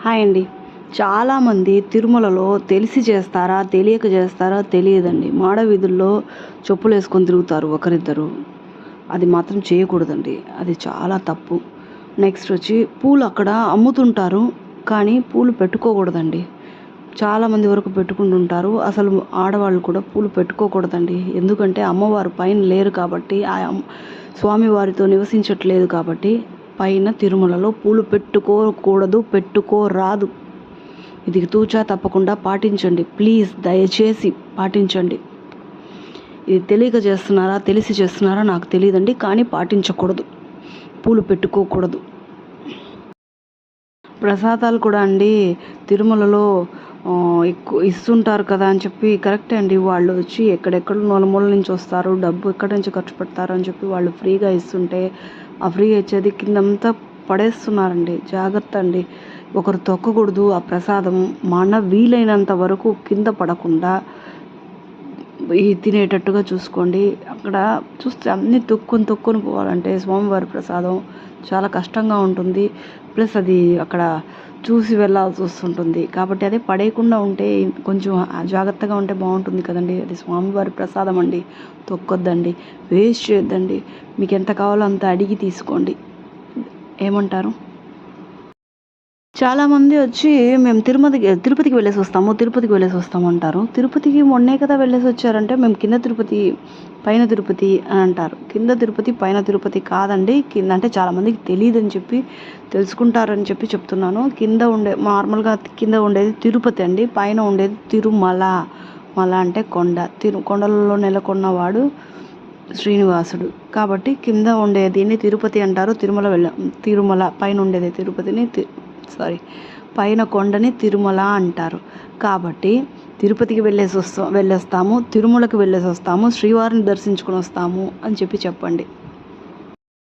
Hi అండి. చాలామంది తిరుమలలో తెలిసి చేస్తారా, తెలియక చేస్తారా తెలియదండి. మాడ వీధుల్లో చెప్పులేసుకొని తిరుగుతారు ఒకరిద్దరు. అది మాత్రం చేయకూడదండి. అది చాలా తప్పు. నెక్స్ట్ వచ్చి పూలు అక్కడ అమ్ముతుంటారు, కానీ పూలు పెట్టుకోకూడదండి. చాలామంది వరకు పెట్టుకుంటుంటారు. అసలు ఆడవాళ్ళు కూడా పూలు పెట్టుకోకూడదండి. ఎందుకంటే అమ్మవారు పైన లేరు కాబట్టి, స్వామివారితో నివసించట్లేదు కాబట్టి పైన తిరుమలలో పూలు పెట్టుకోకూడదు, పెట్టుకోరాదు. ఇది తూచా తప్పకుండా పాటించండి. ప్లీజ్ దయచేసి పాటించండి. ఇది తెలియక చేస్తున్నారా, తెలిసి చేస్తున్నారా నాకు తెలియదండి, కానీ పాటించకూడదు. పూలు పెట్టుకోకూడదు. ప్రసాదాలు కూడా అండి తిరుమలలో ఎక్కువ ఇస్తుంటారు కదా అని చెప్పి కరెక్టే అండి. వాళ్ళు వచ్చి ఎక్కడెక్కడ నలుమూల నుంచి వస్తారు, డబ్బు ఎక్కడి నుంచి ఖర్చు పెడతారు అని చెప్పి వాళ్ళు ఫ్రీగా ఇస్తుంటే ఆ ఫ్రీగా ఇచ్చేది కిందంతా పడేస్తున్నారండి. జాగ్రత్త అండి. ఒకరు తొక్కకూడదు. ఆ ప్రసాదం మన వీలైనంత వరకు కింద పడకుండా తినేటట్టుగా చూసుకోండి. అక్కడ చూస్తే అన్నీ తొక్కుని పోవాలంటే స్వామివారి ప్రసాదం చాలా కష్టంగా ఉంటుంది. ప్లస్ అది అక్కడ చూసి వెళ్ళాల్సి వస్తుంటుంది. కాబట్టి అది పడేయకుండా ఉంటే కొంచెం జాగ్రత్తగా ఉంటే బాగుంటుంది కదండి. అది స్వామివారి ప్రసాదం అండి. తొక్కొద్దండి, వేస్ట్ చేయొద్దండి. మీకు ఎంత కావాలో అంత అడిగి తీసుకోండి. ఏమంటారు? చాలామంది వచ్చి మేము తిరుపతికి వెళ్ళేసి వస్తాము అంటారు. తిరుపతికి మొన్నే కదా వెళ్ళేసి వచ్చారంటే మేము కింద తిరుపతి పైన తిరుపతి అని అంటారు. కింద తిరుపతి పైన తిరుపతి కాదండి. కింద అంటే చాలామందికి తెలియదని చెప్పి తెలుసుకుంటారని చెప్పి చెప్తున్నాను. నార్మల్గా కింద ఉండేది తిరుపతి అండి. పైన ఉండేది తిరుమల. మల అంటే కొండ. కొండలలో నెలకొన్నవాడు శ్రీనివాసుడు. కాబట్టి కింద ఉండేది తిరుపతి అంటారు. తిరుమల పైన ఉండేది తిరుపతిని పైన కొండని తిరుమల అంటారు. కాబట్టి తిరుపతికి వెళ్ళేస్తాము, తిరుమలకి వెళ్ళేసి వస్తాము, శ్రీవారిని దర్శించుకొని వస్తాము అని చెప్పి చెప్పండి.